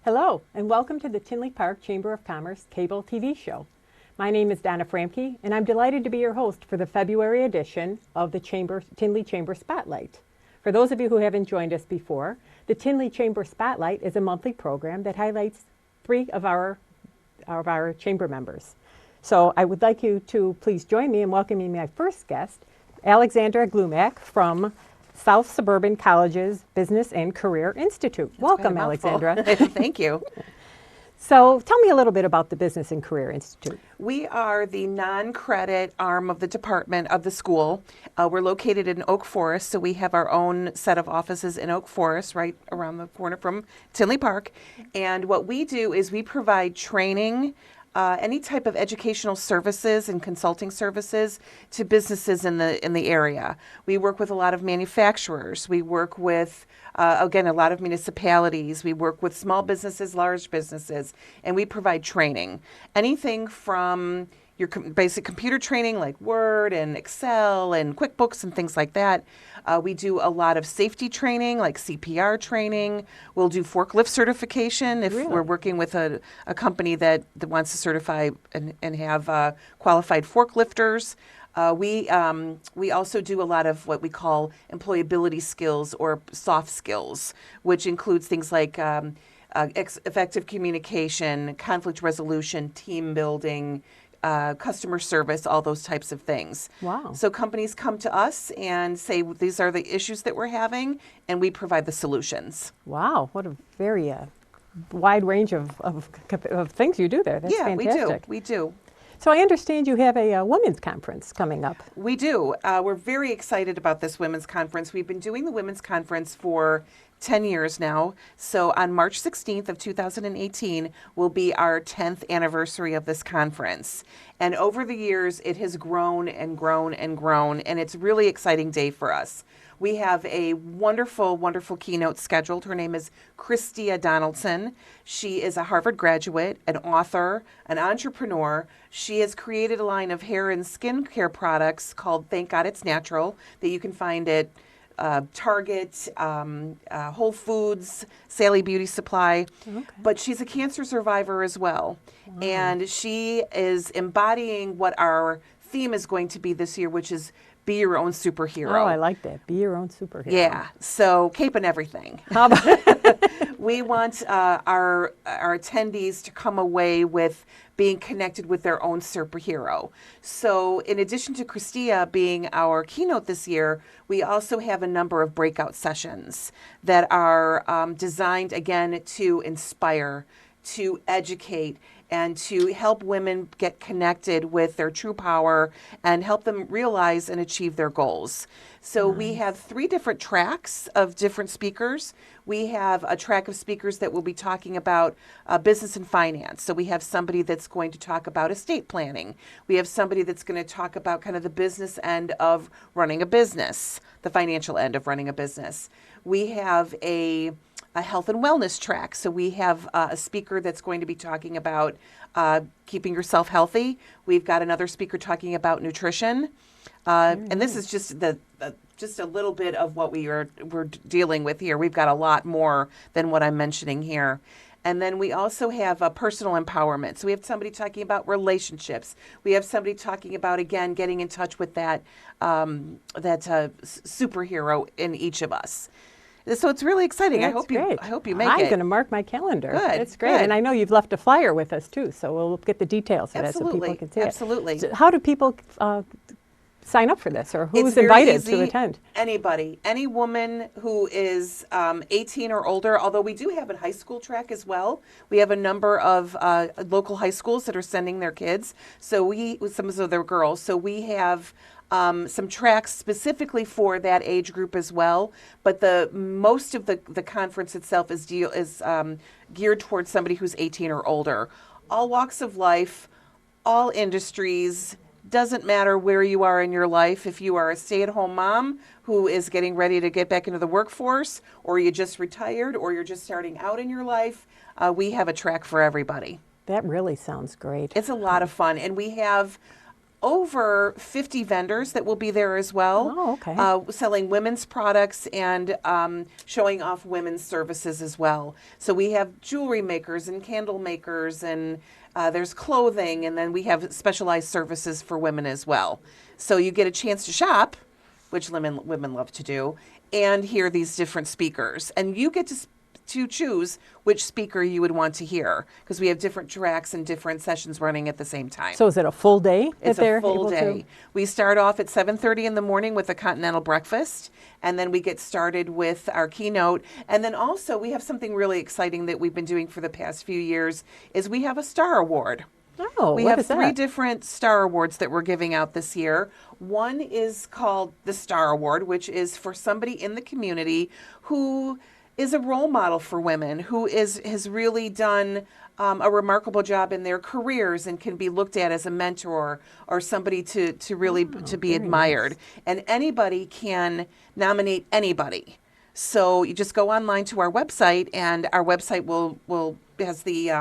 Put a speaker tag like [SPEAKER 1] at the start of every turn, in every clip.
[SPEAKER 1] Hello, and welcome to the Tinley Park Chamber of Commerce cable TV show. My name is Donna Framke, and I'm delighted to be your host for the February edition of the Tinley Chamber Spotlight. For those of you who haven't joined us before, the Tinley Chamber Spotlight is a monthly program that highlights three of our chamber members. So I would like you to please join me in welcoming my first guest, Alexandra Glumac from South Suburban College's Business and Career Institute. Welcome, Alexandra.
[SPEAKER 2] Thank you.
[SPEAKER 1] So tell me a little bit about the Business and Career Institute.
[SPEAKER 2] We are the non-credit arm of the department of the school. We're located in Oak Forest, so we have our own set of offices in Oak Forest, right around the corner from Tinley Park. And what we do is we provide training, any type of educational services and consulting services to businesses in the area. We work with a lot of manufacturers. We work with, again, a lot of municipalities. We work with small businesses, large businesses, and we provide training. Anything from your basic computer training like Word and Excel and QuickBooks and things like that. We do a lot of safety training like CPR training. We'll do forklift certification if we're working with a company that wants to certify and have qualified forklifters. We also do a lot of what we call employability skills or soft skills, which includes things like effective communication, conflict resolution, team building, customer service, all those types of things.
[SPEAKER 1] Wow.
[SPEAKER 2] So companies come to us and say, these are the issues that we're having, and we provide the solutions.
[SPEAKER 1] Wow, what a very wide range of things you do there. That's fantastic.
[SPEAKER 2] We do.
[SPEAKER 1] So I understand you have a women's conference coming up.
[SPEAKER 2] We do. We're very excited about this women's conference. We've been doing the women's conference for 10 years now. So on March 16th of 2018 will be our 10th anniversary of this conference. And over the years, it has grown and grown and grown, and it's a really exciting day for us. We have a wonderful, wonderful keynote scheduled. Her name is Christia Donaldson. She is a Harvard graduate, an author, an entrepreneur. She has created a line of hair and skincare products called Thank God It's Natural that you can find at Target, Whole Foods, Sally Beauty Supply. Okay. But she's a cancer survivor as well. Wow. And she is embodying what our theme is going to be this year, which is be your own superhero.
[SPEAKER 1] Oh, I like that. Be your own superhero.
[SPEAKER 2] Yeah. So cape and everything.
[SPEAKER 1] How about
[SPEAKER 2] We want our attendees to come away with being connected with their own superhero. So in addition to Christia being our keynote this year, we also have a number of breakout sessions that are designed, again, to inspire, to educate, and to help women get connected with their true power and help them realize and achieve their goals. So we have 3 different tracks of different speakers. We have a track of speakers that will be talking about business and finance. So we have somebody that's going to talk about estate planning. We have somebody that's going to talk about kind of the business end of running a business, the financial end of running a business. We have a health and wellness track. So we have a speaker that's going to be talking about keeping yourself healthy. We've got another speaker talking about nutrition. And this is just just a little bit of what we're dealing with here. We've got a lot more than what I'm mentioning here. And then we also have personal empowerment. So we have somebody talking about relationships. We have somebody talking about, again, getting in touch with that superhero in each of us. So it's really exciting.
[SPEAKER 1] That's
[SPEAKER 2] I hope you make it.
[SPEAKER 1] I'm going to mark my calendar.
[SPEAKER 2] Good.
[SPEAKER 1] It's great.
[SPEAKER 2] Good.
[SPEAKER 1] And I know you've left a flyer with us too, so we'll get the details of that so people can see
[SPEAKER 2] Absolutely.
[SPEAKER 1] it. So how do people sign up for this, or who's
[SPEAKER 2] It's very
[SPEAKER 1] invited
[SPEAKER 2] easy.
[SPEAKER 1] to attend?
[SPEAKER 2] Anybody. Any woman who is 18 or older, although we do have a high school track as well. We have a number of local high schools that are sending their kids. So some of their girls. So we have some tracks specifically for that age group as well. But most of the conference itself is geared towards somebody who's 18 or older. All walks of life, all industries. Doesn't matter where you are in your life. If you are a stay-at-home mom who is getting ready to get back into the workforce, or you just retired, or you're just starting out in your life, we have a track for everybody.
[SPEAKER 1] That really sounds great.
[SPEAKER 2] It's a lot of fun. And we have over 50 vendors that will be there as well.
[SPEAKER 1] Oh, okay.
[SPEAKER 2] Selling women's products and showing off women's services as well. So we have jewelry makers and candle makers, and there's clothing, and then we have specialized services for women as well. So you get a chance to shop, which women love to do, and hear these different speakers. And you get to choose which speaker you would want to hear, because we have different tracks and different sessions running at the same time.
[SPEAKER 1] So is it a full day?
[SPEAKER 2] It's a full day. We start off at 7:30 in the morning with a continental breakfast, and then we get started with our keynote. And then also we have something really exciting that we've been doing for the past few years, is we have a Star Award.
[SPEAKER 1] Oh,
[SPEAKER 2] We have three different Star Awards that we're giving out this year. One is called the Star Award, which is for somebody in the community who is a role model for women, who has really done a remarkable job in their careers and can be looked at as a mentor or somebody to really to be admired.
[SPEAKER 1] Nice.
[SPEAKER 2] And anybody can nominate anybody. So you just go online to our website, and our website will has the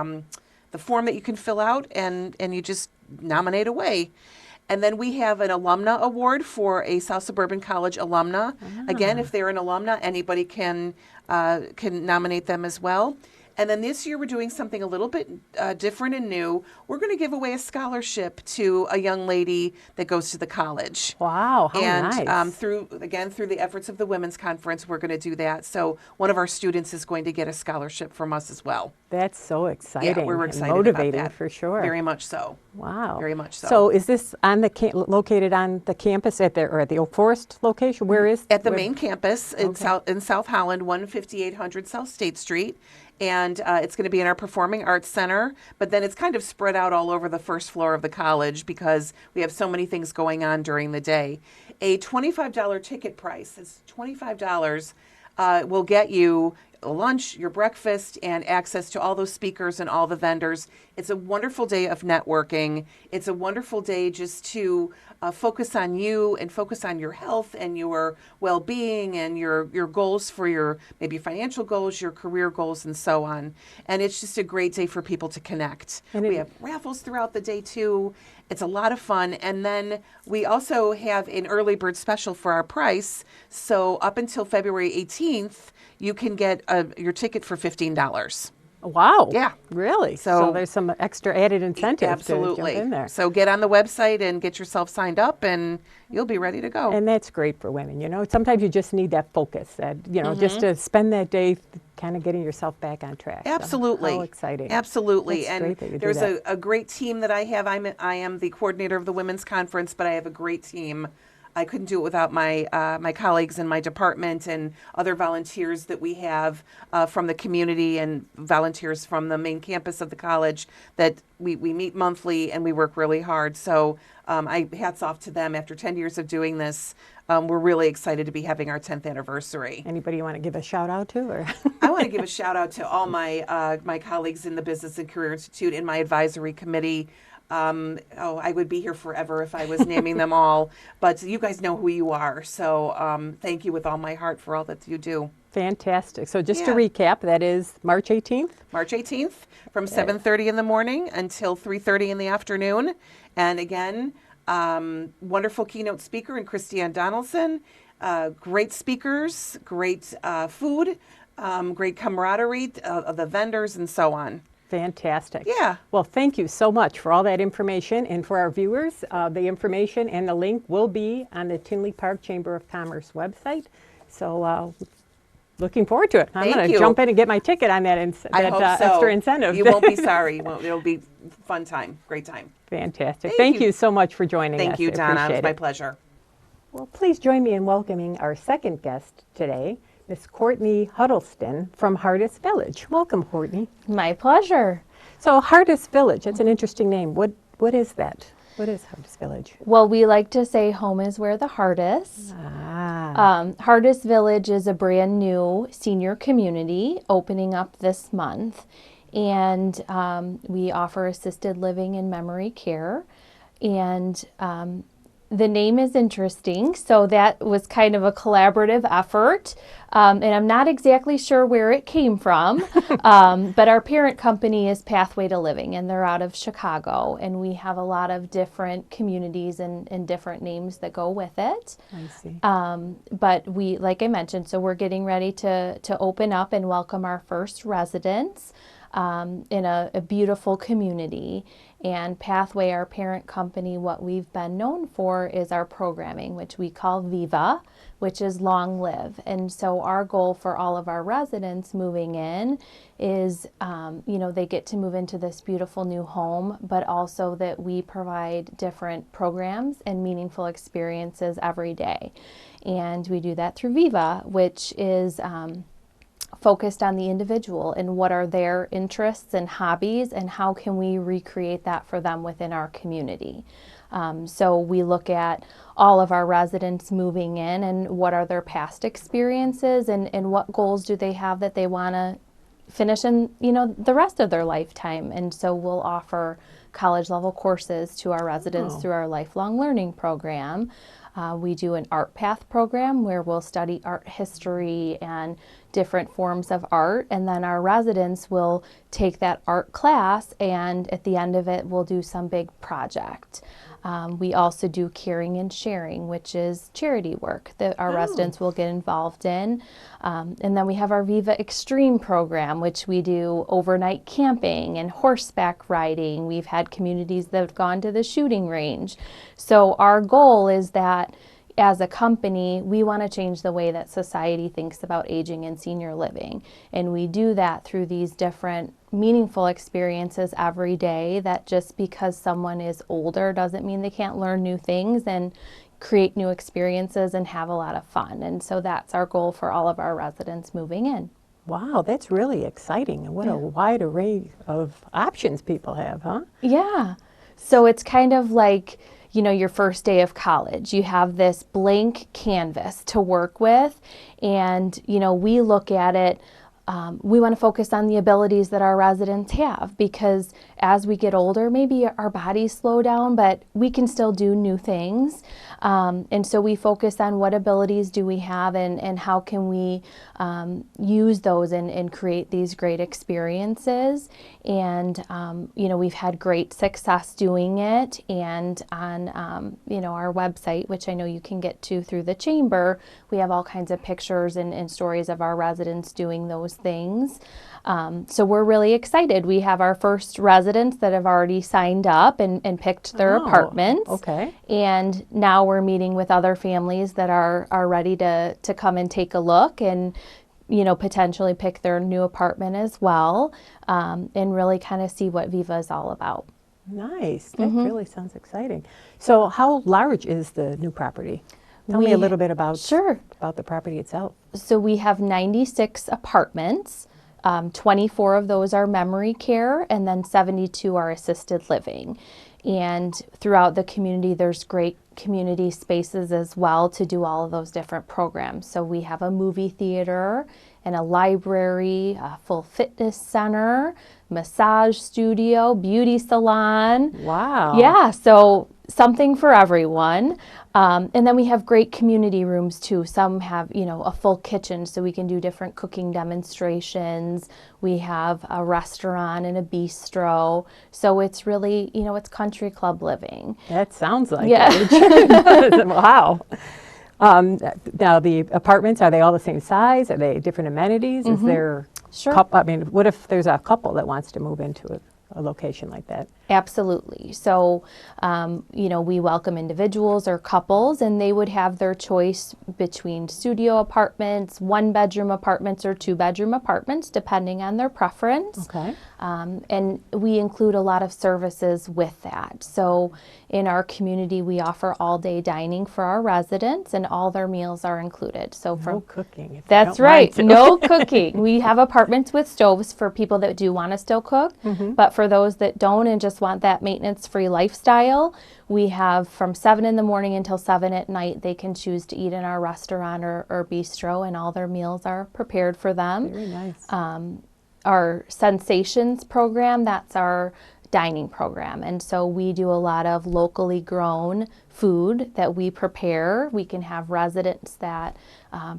[SPEAKER 2] form that you can fill out, and you just nominate away. And then we have an Alumna Award for a South Suburban College alumna. Again, if they're an alumna, anybody can nominate them as well. And then this year we're doing something a little bit different and new. We're going to give away a scholarship to a young lady that goes to the college.
[SPEAKER 1] Wow, how
[SPEAKER 2] And
[SPEAKER 1] nice.
[SPEAKER 2] through the efforts of the Women's Conference, we're going to do that. So one of our students is going to get a scholarship from us as well.
[SPEAKER 1] That's so exciting.
[SPEAKER 2] Yeah, we're
[SPEAKER 1] and
[SPEAKER 2] excited
[SPEAKER 1] motivating
[SPEAKER 2] about that.
[SPEAKER 1] for sure.
[SPEAKER 2] Very much so.
[SPEAKER 1] Wow.
[SPEAKER 2] Very much so.
[SPEAKER 1] So is this on the located on the campus at the Oak Forest location? Where is
[SPEAKER 2] At the
[SPEAKER 1] where-
[SPEAKER 2] main campus in
[SPEAKER 1] Okay.
[SPEAKER 2] South Holland, 15800 South State Street. And it's going to be in our Performing Arts Center, but then it's kind of spread out all over the first floor of the college because we have so many things going on during the day. A $25 ticket price is $25 will get you lunch, your breakfast, and access to all those speakers and all the vendors. It's a wonderful day of networking. It's a wonderful day just to focus on you and focus on your health and your well-being and your goals for your maybe financial goals, your career goals, and so on. And it's just a great day for people to connect.
[SPEAKER 1] And
[SPEAKER 2] We have raffles throughout the day too. It's a lot of fun. And then we also have an early bird special for our price. So up until February 18th, you can get your ticket for $15.
[SPEAKER 1] Wow.
[SPEAKER 2] Yeah.
[SPEAKER 1] Really?
[SPEAKER 2] So-
[SPEAKER 1] So there's some extra added incentive
[SPEAKER 2] Absolutely.
[SPEAKER 1] to jump in there.
[SPEAKER 2] So get on the website and get yourself signed up, and you'll be ready to go.
[SPEAKER 1] And that's great for women. You know, sometimes you just need that focus, that, you know, just
[SPEAKER 2] Mm-hmm.
[SPEAKER 1] to spend that day kind of getting yourself back on track. So
[SPEAKER 2] Absolutely.
[SPEAKER 1] how exciting.
[SPEAKER 2] Absolutely.
[SPEAKER 1] That's
[SPEAKER 2] And
[SPEAKER 1] great that you do
[SPEAKER 2] there's
[SPEAKER 1] that.
[SPEAKER 2] a great team that I have. I am the coordinator of the Women's Conference, but I have a great team. I couldn't do it without my my colleagues in my department and other volunteers that we have from the community and volunteers from the main campus of the college that we meet monthly and we work really hard. So hats off to them. After 10 years of doing this, we're really excited to be having our 10th anniversary.
[SPEAKER 1] Anybody you want to give a shout out to? Or
[SPEAKER 2] I want to give a shout out to all my my colleagues in the Business and Career Institute in my advisory committee. I would be here forever if I was naming them all, but you guys know who you are. So thank you with all my heart for all that you do.
[SPEAKER 1] fantastic. So just to
[SPEAKER 2] Yeah.
[SPEAKER 1] recap, that is March 18th.
[SPEAKER 2] March 18th from 7:30 in the morning until 3:30 in the afternoon. And again, wonderful keynote speaker in Christiane Donaldson. Great speakers, great food, great camaraderie of the vendors and so on.
[SPEAKER 1] Fantastic.
[SPEAKER 2] Yeah.
[SPEAKER 1] Well, thank you so much for all that information. And for our viewers, the information and the link will be on the Tinley Park Chamber of Commerce website. So looking forward to it. I'm
[SPEAKER 2] Thank
[SPEAKER 1] going to
[SPEAKER 2] you.
[SPEAKER 1] jump in and get my ticket on that,
[SPEAKER 2] I hope so.
[SPEAKER 1] extra incentive.
[SPEAKER 2] You won't be sorry. It'll be fun time, great time.
[SPEAKER 1] Fantastic.
[SPEAKER 2] Thank
[SPEAKER 1] Thank
[SPEAKER 2] you.
[SPEAKER 1] you so much for joining us.
[SPEAKER 2] Thank you,
[SPEAKER 1] I
[SPEAKER 2] Donna. It was
[SPEAKER 1] appreciate
[SPEAKER 2] my
[SPEAKER 1] it.
[SPEAKER 2] pleasure.
[SPEAKER 1] Well, please join me in welcoming our second guest today, Miss Kourtnie Huddleston from Heartis Village. Welcome, Kourtnie.
[SPEAKER 3] My pleasure.
[SPEAKER 1] So Heartis Village, that's an interesting name. What is that? What is Heartis Village?
[SPEAKER 3] Well, we like to say home is where the heart is. Heartis Village is a brand new senior community opening up this month. And we offer assisted living and memory care. And The name is interesting. So that was kind of a collaborative effort. And I'm not exactly sure where it came from, but our parent company is Pathway to Living, and they're out of Chicago. And we have a lot of different communities and different names that go with it.
[SPEAKER 1] I see.
[SPEAKER 3] But we, like I mentioned, so we're getting ready to open up and welcome our first residents in a beautiful community. And Pathway, our parent company, what we've been known for is our programming, which we call Viva, which is long live. And so our goal for all of our residents moving in is, they get to move into this beautiful new home, but also that we provide different programs and meaningful experiences every day. And we do that through Viva, which is focused on the individual and what are their interests and hobbies and how can we recreate that for them within our community. So we look at all of our residents moving in and what are their past experiences and what goals do they have that they want to finish in, the rest of their lifetime. And so we'll offer college level courses to our residents through our lifelong learning program. We do an art path program where we'll study art history and different forms of art, and then our residents will take that art class, and at the end of it we'll do some big project. We also do caring and sharing, which is charity work that our residents will get involved in. And then we have our Viva Extreme program, which we do overnight camping and horseback riding. We've had communities that have gone to the shooting range. So our goal is that as a company, we want to change the way that society thinks about aging and senior living. And we do that through these different meaningful experiences every day, that just because someone is older doesn't mean they can't learn new things and create new experiences and have a lot of fun. And so that's our goal for all of our residents moving in.
[SPEAKER 1] Wow, that's really exciting. And what a wide array of options people have, huh?
[SPEAKER 3] Yeah. So it's kind of like, your first day of college. You have this blank canvas to work with, and, we look at it. We want to focus on the abilities that our residents have, because as we get older, maybe our bodies slow down, but we can still do new things. And so we focus on what abilities do we have and how can we use those and create these great experiences. And, we've had great success doing it. And on, our website, which I know you can get to through the chamber, we have all kinds of pictures and stories of our residents doing those things. So we're really excited. We have our first residents that have already signed up and picked their apartments.
[SPEAKER 1] Okay.
[SPEAKER 3] And now we're meeting with other families that are ready to come and take a look and, potentially pick their new apartment as well, and really kind of see what Viva is all about.
[SPEAKER 1] Nice. That really sounds exciting. So how large is the new property? Tell me a little bit about the property itself.
[SPEAKER 3] So we have 96 apartments. 24 of those are memory care, and then 72 are assisted living. And throughout the community, there's great community spaces as well to do all of those different programs. So we have a movie theater and a library, a full fitness center, massage studio, beauty salon.
[SPEAKER 1] Wow.
[SPEAKER 3] Yeah, so something for everyone. And then we have great community rooms too. Some have, a full kitchen so we can do different cooking demonstrations. We have a restaurant and a bistro. So it's really, it's country club living.
[SPEAKER 1] That sounds like it. Wow. Now the apartments, are they all the same size? Are they different amenities? Is there what if there's a couple that wants to move into a location like that?
[SPEAKER 3] Absolutely. So, we welcome individuals or couples, and they would have their choice between studio apartments, 1-bedroom apartments, or 2-bedroom apartments, depending on their preference.
[SPEAKER 1] Okay.
[SPEAKER 3] And we include a lot of services with that. So in our community, we offer all-day dining for our residents, and all their meals are included. So
[SPEAKER 1] no cooking.
[SPEAKER 3] That's right. No cooking. We have apartments with stoves for people that do want to still cook, but for those that don't and just want that maintenance-free lifestyle, we have from 7 in the morning until 7 at night. They can choose to eat in our restaurant or bistro, and all their meals are prepared for them.
[SPEAKER 1] Very nice.
[SPEAKER 3] Our Sensations program, that's our dining program. And so we do a lot of locally grown food that we prepare. We can have residents that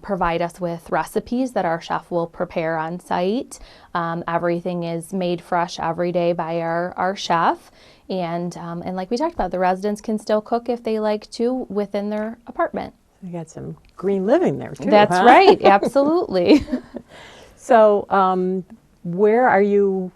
[SPEAKER 3] provide us with recipes that our chef will prepare on site. Everything is made fresh every day by our chef. And like we talked about, the residents can still cook if they like to within their apartment.
[SPEAKER 1] You got some green living there too.
[SPEAKER 3] That's
[SPEAKER 1] huh?
[SPEAKER 3] right, absolutely.
[SPEAKER 1] So where are you?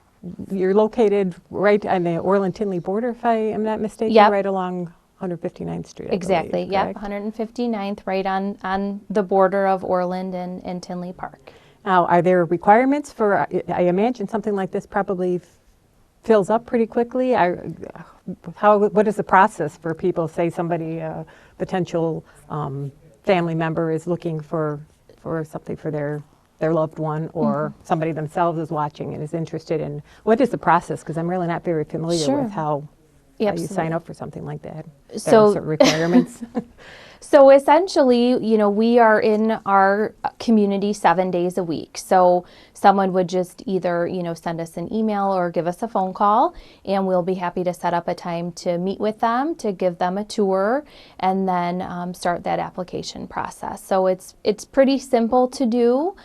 [SPEAKER 1] You're located right on the Orland-Tinley border, if I am not mistaken,
[SPEAKER 3] Yep.
[SPEAKER 1] right along 159th Street. I
[SPEAKER 3] Exactly,
[SPEAKER 1] believe,
[SPEAKER 3] yep,
[SPEAKER 1] correct?
[SPEAKER 3] 159th, right on the border of Orland and Tinley Park.
[SPEAKER 1] Now, are there requirements for, I imagine something like this probably fills up pretty quickly. What is the process for people, say somebody, a potential family member is looking for something for their loved one, or somebody themselves is watching and is interested in, what is the process? Because I'm really not very familiar
[SPEAKER 3] Sure.
[SPEAKER 1] with how you
[SPEAKER 3] Absolutely.
[SPEAKER 1] sign up for something like that.
[SPEAKER 3] So-
[SPEAKER 1] Certain requirements.
[SPEAKER 3] So essentially, we are in our community 7 days a week. So someone would just either, send us an email or give us a phone call, and we'll be happy to set up a time to meet with them, to give them a tour, and then start that application process. So it's pretty simple to do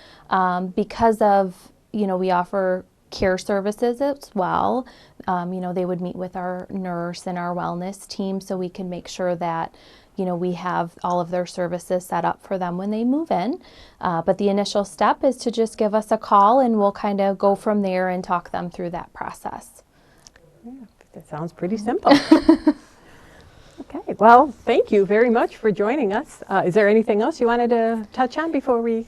[SPEAKER 3] because of, we offer care services as well. They would meet with our nurse and our wellness team so we can make sure that we have all of their services set up for them when they move in. But the initial step is to just give us a call, and we'll kind of go from there and talk them through that process.
[SPEAKER 1] That sounds pretty simple. Okay, well, thank you very much for joining us. Is there anything else you wanted to touch on before we?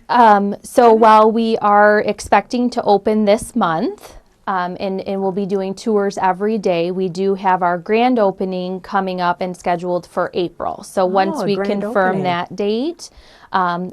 [SPEAKER 3] So while we are expecting to open this month, and we'll be doing tours every day, we do have our grand opening coming up and scheduled for April. So once
[SPEAKER 1] a
[SPEAKER 3] we
[SPEAKER 1] grand
[SPEAKER 3] confirm
[SPEAKER 1] opening.
[SPEAKER 3] that date,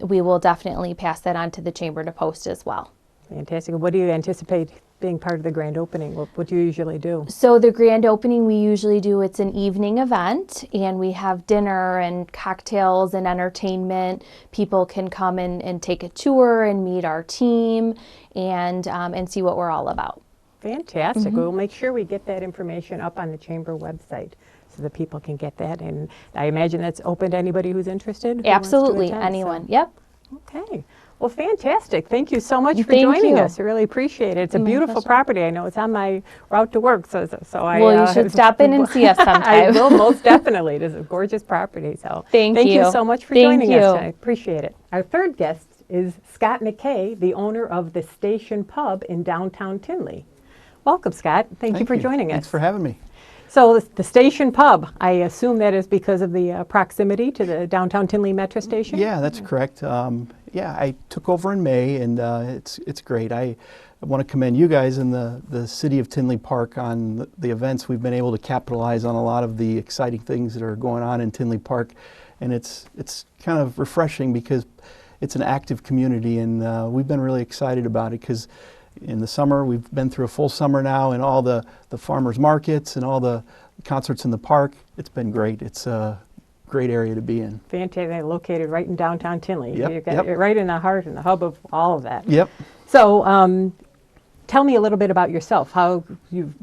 [SPEAKER 3] we will definitely pass that on to the chamber to post as well.
[SPEAKER 1] Fantastic. What do you anticipate being part of the grand opening? What do you usually do?
[SPEAKER 3] So the grand opening we usually do, it's an evening event, and we have dinner and cocktails and entertainment. People can come and take a tour and meet our team and see what we're all about.
[SPEAKER 1] Fantastic. We'll make sure we get that information up on the chamber website so that people can get that. And I imagine that's open to anybody who's interested? who wants to
[SPEAKER 3] Absolutely,
[SPEAKER 1] attend, so-
[SPEAKER 3] anyone. Yep.
[SPEAKER 1] Okay. Well, fantastic. Thank you so much for
[SPEAKER 3] Thank
[SPEAKER 1] joining
[SPEAKER 3] you.
[SPEAKER 1] us. I really appreciate it. It's a
[SPEAKER 3] My
[SPEAKER 1] beautiful
[SPEAKER 3] pleasure.
[SPEAKER 1] property. I know it's on my route to work, so I.
[SPEAKER 3] Well, you should stop in and see us
[SPEAKER 1] I
[SPEAKER 3] sometime.
[SPEAKER 1] will, most definitely. It is a gorgeous property. So
[SPEAKER 3] Thank
[SPEAKER 1] you
[SPEAKER 3] you.
[SPEAKER 1] so much for
[SPEAKER 3] Thank
[SPEAKER 1] joining us.
[SPEAKER 3] you.
[SPEAKER 1] I appreciate it. Our third guest is Scott MacKay, the owner of the Station Pub in downtown Tinley. Welcome, Scott. Thank you for joining us.
[SPEAKER 4] Thanks for having me.
[SPEAKER 1] So the Station Pub, I assume that is because of the proximity to the downtown Tinley metro station?
[SPEAKER 4] Yeah, that's correct. I took over in May, and it's great. I want to commend you guys in the city of Tinley Park on the events. We've been able to capitalize on a lot of the exciting things that are going on in Tinley Park, and it's kind of refreshing because it's an active community, and we've been really excited about it because in the summer, we've been through a full summer now, and all the farmers markets and all the concerts in the park. It's been great. It's a great area to be in.
[SPEAKER 1] Fantastic. They're located right in downtown Tinley.
[SPEAKER 4] Yep,
[SPEAKER 1] You've got
[SPEAKER 4] yep.
[SPEAKER 1] it right in the heart and the hub of all of that.
[SPEAKER 4] Yep.
[SPEAKER 1] So tell me a little bit about yourself. Have you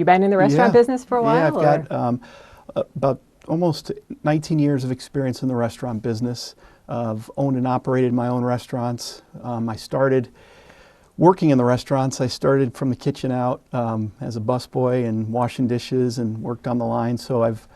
[SPEAKER 1] been in the restaurant
[SPEAKER 4] Yeah.
[SPEAKER 1] business for a while?
[SPEAKER 4] Yeah, I've
[SPEAKER 1] or?
[SPEAKER 4] got about almost 19 years of experience in the restaurant business. I've owned and operated my own restaurants. I started working in the restaurants. I started from the kitchen out as a busboy and washing dishes and worked on the line. So I've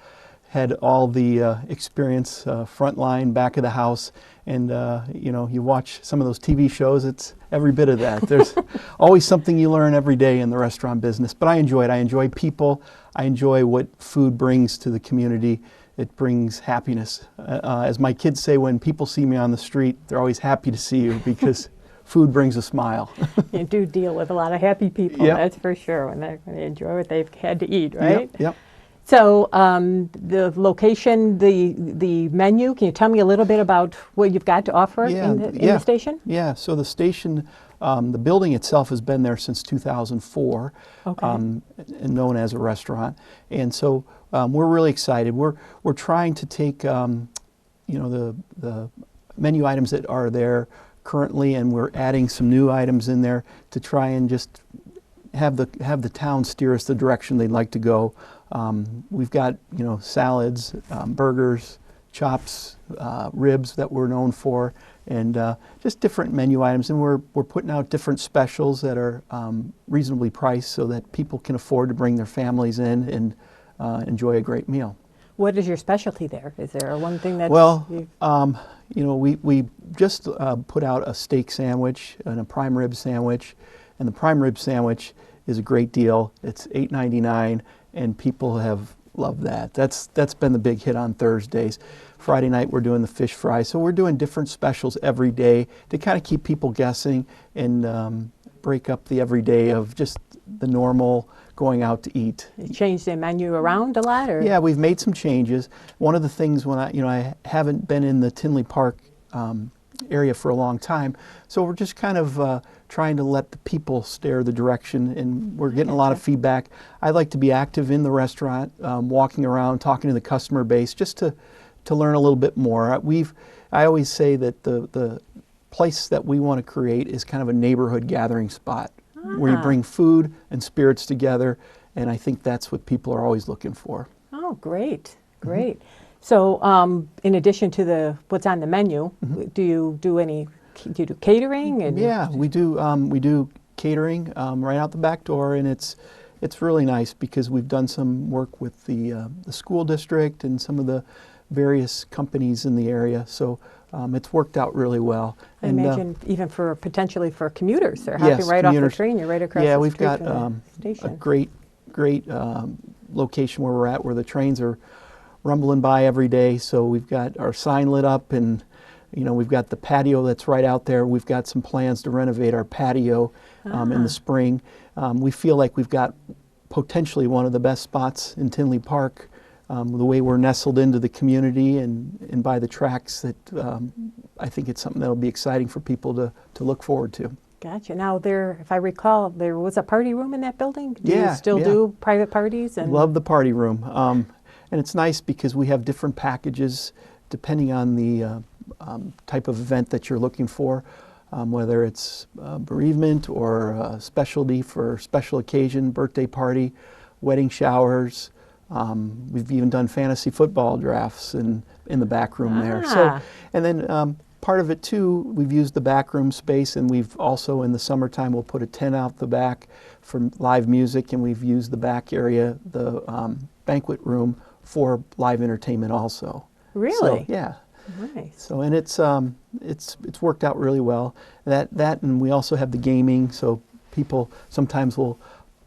[SPEAKER 4] had all the experience, front line, back of the house. And, you watch some of those TV shows, it's every bit of that. There's always something you learn every day in the restaurant business. But I enjoy it. I enjoy people. I enjoy what food brings to the community. It brings happiness. As my kids say, when people see me on the street, they're always happy to see you because food brings a smile.
[SPEAKER 1] You do deal with a lot of happy people,
[SPEAKER 4] Yep.
[SPEAKER 1] that's for sure, when they enjoy what they've had to eat, right?
[SPEAKER 4] Yep.
[SPEAKER 1] So the location, the menu, can you tell me a little bit about what you've got to offer in the station?
[SPEAKER 4] Yeah, so the station, the building itself has been there since 2004,
[SPEAKER 1] Okay.
[SPEAKER 4] and known as a restaurant. And so we're really excited. We're trying to take the menu items that are there currently, and we're adding some new items in there to try and just have the town steer us the direction they'd like to go. We've got, salads, burgers, chops, ribs that we're known for, and just different menu items. And we're putting out different specials that are reasonably priced so that people can afford to bring their families in and enjoy a great meal.
[SPEAKER 1] What is your specialty there? Is there one thing that's...
[SPEAKER 4] Well, we just put out a steak sandwich and a prime rib sandwich, and the prime rib sandwich is a great deal. It's $8.99, and people have loved that. That's been the big hit on Thursdays. Friday night we're doing the fish fry, so we're doing different specials every day to kind of keep people guessing and break up the everyday of just the normal going out to eat.
[SPEAKER 1] You change the menu around a lot, or?
[SPEAKER 4] Yeah, we've made some changes. One of the things when I haven't been in the Tinley Park area for a long time, so we're just kind of trying to let the people steer the direction, and we're getting a lot of feedback. I like to be active in the restaurant, walking around, talking to the customer base, just to learn a little bit more. I always say that the place that we want to create is kind of a neighborhood gathering spot where you bring food and spirits together, and I think that's what people are always looking for.
[SPEAKER 1] Oh, great, great. So, in addition to what's on the menu, do you do catering? And
[SPEAKER 4] Yeah, we do catering right out the back door, and it's really nice because we've done some work with the school district and some of the various companies in the area. So it's worked out really well.
[SPEAKER 1] I imagine even potentially for commuters, they're
[SPEAKER 4] yes,
[SPEAKER 1] hopping right off
[SPEAKER 4] commuters.
[SPEAKER 1] the train. You're right across
[SPEAKER 4] Yeah,
[SPEAKER 1] the
[SPEAKER 4] we've
[SPEAKER 1] street
[SPEAKER 4] got
[SPEAKER 1] from the station.
[SPEAKER 4] a great location where we're at, where the trains are rumbling by every day. So we've got our sign lit up, and we've got the patio that's right out there. We've got some plans to renovate our patio in the spring. We feel like we've got potentially one of the best spots in Tinley Park. The way we're nestled into the community and by the tracks, that I think it's something that'll be exciting for people to look forward to.
[SPEAKER 1] Gotcha. Now, if I recall, there was a party room in that building. Do
[SPEAKER 4] Yeah,
[SPEAKER 1] you still do private parties? And
[SPEAKER 4] love the party room. And it's nice because we have different packages depending on the type of event that you're looking for, whether it's bereavement or a specialty for special occasion, birthday party, wedding showers. We've even done fantasy football drafts in the back room there. So, and then part of it too, we've used the back room space, and we've also in the summertime we'll put a tent out the back for live music, and we've used the back area, the banquet room, for live entertainment also.
[SPEAKER 1] Really?
[SPEAKER 4] So, yeah.
[SPEAKER 1] Nice.
[SPEAKER 4] So, and it's worked out really well. That and we also have the gaming, so people sometimes will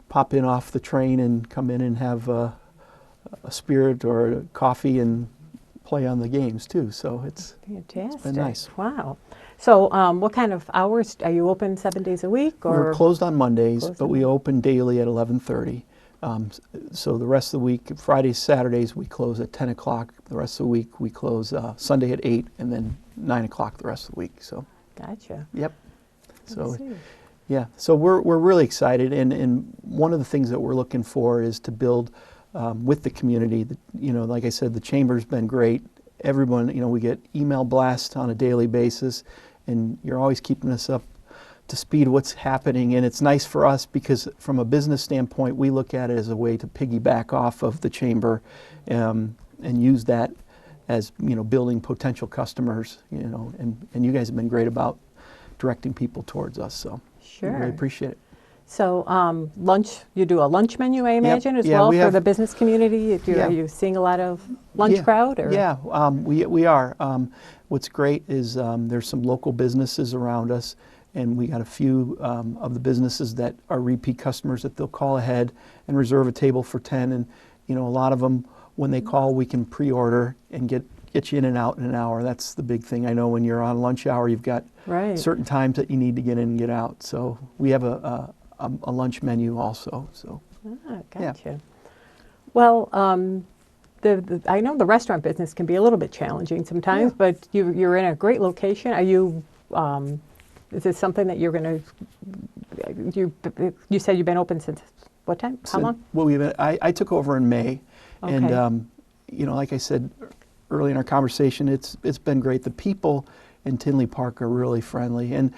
[SPEAKER 4] pop in off the train and come in and have a spirit or a coffee and play on the games too. So it's been nice.
[SPEAKER 1] Wow. So what kind of hours are you open? 7 days a week, or?
[SPEAKER 4] We're closed on Mondays, but we open daily at 11:30. So the rest of the week, Fridays, Saturdays, we close at 10 o'clock. The rest of the week, we close Sunday at 8, and then 9 o'clock the rest of the week. So.
[SPEAKER 1] Gotcha.
[SPEAKER 4] Yep. So. Yeah. So we're really excited, and one of the things that we're looking for is to build with the community. Like I said, the chamber's been great. Everyone, we get email blasts on a daily basis, and you're always keeping us up to speed what's happening. And it's nice for us because from a business standpoint, we look at it as a way to piggyback off of the chamber and use that as, building potential customers, and you guys have been great about directing people towards us. So
[SPEAKER 1] sure.
[SPEAKER 4] we really appreciate it.
[SPEAKER 1] So lunch, you do a lunch menu, I imagine, as well for the business community? Are you seeing a lot of lunch crowd? Or?
[SPEAKER 4] Yeah, we are. What's great is there's some local businesses around us, and we got a few of the businesses that are repeat customers that they'll call ahead and reserve a table for 10. And, a lot of them, when they call, we can pre-order and get you in and out in an hour. That's the big thing. I know when you're on lunch hour, you've got certain times that you need to get in and get out. So we have a lunch menu also. So.
[SPEAKER 1] Gotcha.
[SPEAKER 4] Yeah.
[SPEAKER 1] Well, I know the restaurant business can be a little bit challenging sometimes, but you're in a great location. Are you? Is this something that you're going to? You said you've been open since what time? How long?
[SPEAKER 4] Well, I took over in May, and like I said early in our conversation, it's been great. The people and Tinley Park are really friendly, and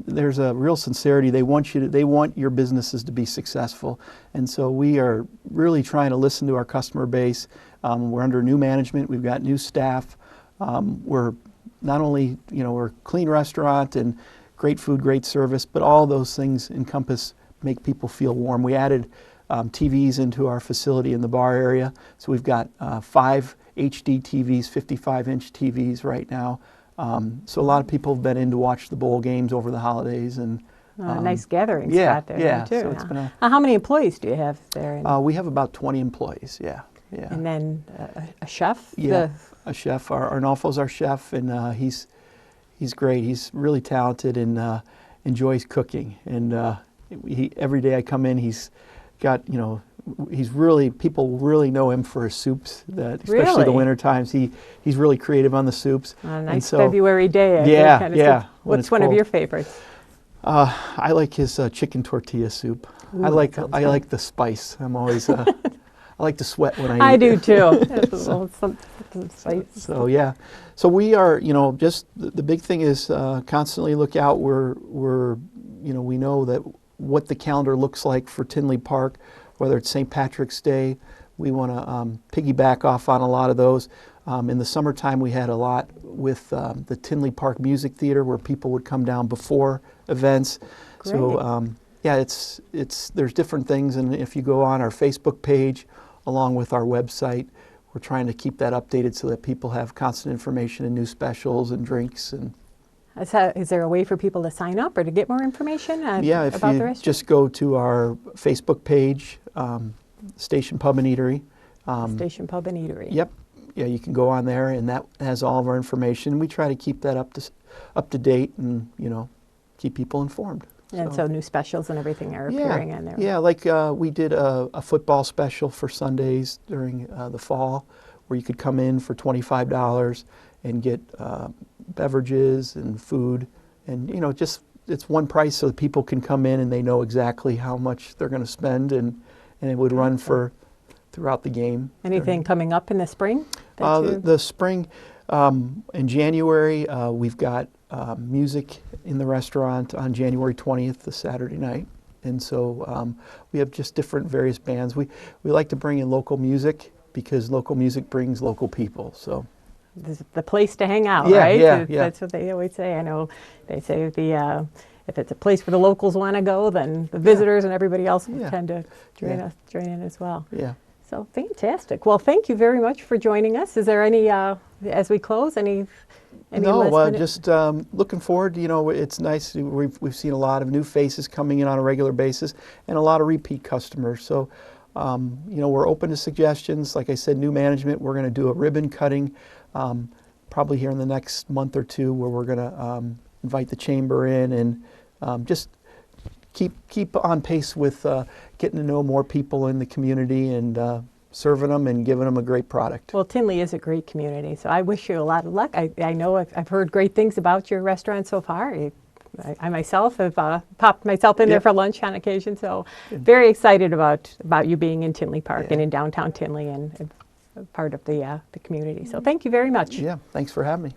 [SPEAKER 4] there's a real sincerity. They want your businesses to be successful, and so we are really trying to listen to our customer base. We're under new management. We've got new staff. We're not only, we're a clean restaurant and great food, great service, but all those things make people feel warm. We added TVs into our facility in the bar area, so we've got 5 HD TVs, 55-inch TVs right now. So a lot of people have been in to watch the bowl games over the holidays, and
[SPEAKER 1] nice gathering
[SPEAKER 4] yeah,
[SPEAKER 1] spot there
[SPEAKER 4] yeah.
[SPEAKER 1] too.
[SPEAKER 4] So it's been
[SPEAKER 1] How many employees do you have there?
[SPEAKER 4] we have about 20 employees. Yeah, yeah.
[SPEAKER 1] And then a chef.
[SPEAKER 4] Yeah, a chef. Arnolfo's our chef, and he's great. He's really talented and enjoys cooking. And every day I come in, he's got, people really know him for his soups, especially
[SPEAKER 1] Really?
[SPEAKER 4] the winter times. He's really creative on the soups.
[SPEAKER 1] On a
[SPEAKER 4] And
[SPEAKER 1] nice
[SPEAKER 4] so,
[SPEAKER 1] February day.
[SPEAKER 4] Yeah,
[SPEAKER 1] kind of
[SPEAKER 4] yeah.
[SPEAKER 1] soup.
[SPEAKER 4] when
[SPEAKER 1] What's
[SPEAKER 4] it's
[SPEAKER 1] one of
[SPEAKER 4] cold.
[SPEAKER 1] your favorites?
[SPEAKER 4] I like his chicken tortilla soup.
[SPEAKER 1] Ooh,
[SPEAKER 4] I
[SPEAKER 1] that sounds good.
[SPEAKER 4] like the spice. I'm always I like to sweat when I eat.
[SPEAKER 1] I do too. Some spice.
[SPEAKER 4] So yeah, so we are, just the big thing is constantly look out. We know that what the calendar looks like for Tinley Park, whether it's St. Patrick's Day. We want to piggyback off on a lot of those. In the summertime, we had a lot with the Tinley Park Music Theater, where people would come down before events.
[SPEAKER 1] Great.
[SPEAKER 4] So yeah, there's different things, and if you go on our Facebook page, along with our website, we're trying to keep that updated so that people have constant information and new specials and drinks. And
[SPEAKER 1] Is there a way for people to sign up or to get more information
[SPEAKER 4] yeah, if
[SPEAKER 1] about the
[SPEAKER 4] you
[SPEAKER 1] restaurant?
[SPEAKER 4] just go to our Facebook page, Station Pub and Eatery.
[SPEAKER 1] Station Pub and Eatery.
[SPEAKER 4] Yep. Yeah, you can go on there, and that has all of our information. We try to keep that up to date, and keep people informed.
[SPEAKER 1] And so new specials and everything are appearing on there.
[SPEAKER 4] Yeah, like we did a football special for Sundays during the fall, where you could come in for $25 and get beverages and food, and it's one price, so that people can come in and they know exactly how much they're going to spend, and it would run throughout the game.
[SPEAKER 1] Anything coming up in the spring? that you-
[SPEAKER 4] The spring, in January, we've got music in the restaurant on January 20th, the Saturday night. And so we have just different various bands. We like to bring in local music, because local music brings local people. So
[SPEAKER 1] This is the place to hang out,
[SPEAKER 4] Yeah,
[SPEAKER 1] right?
[SPEAKER 4] yeah, yeah.
[SPEAKER 1] That's what they always say. I know they say if it's a place where the locals want to go, then the visitors and everybody else will
[SPEAKER 4] Yeah.
[SPEAKER 1] tend to join
[SPEAKER 4] Yeah.
[SPEAKER 1] join in as well.
[SPEAKER 4] yeah.
[SPEAKER 1] So fantastic. Well, thank you very much for joining us. Is there any, as we close, any
[SPEAKER 4] No,
[SPEAKER 1] last minute?
[SPEAKER 4] just looking forward. It's nice. We've seen a lot of new faces coming in on a regular basis, and a lot of repeat customers. So, we're open to suggestions. Like I said, new management. We're going to do a ribbon cutting, probably here in the next month or two, where we're going to invite the chamber in, and just keep on pace with getting to know more people in the community, and serving them and giving them a great product.
[SPEAKER 1] Well, Tinley is a great community, so I wish you a lot of luck. I know I've heard great things about your restaurant so far. I myself have popped myself in there
[SPEAKER 4] Yep.
[SPEAKER 1] for lunch on occasion, so very excited about you being in Tinley Park and in downtown Tinley and part of the community. So thank you very much.
[SPEAKER 4] Yeah, thanks for having me.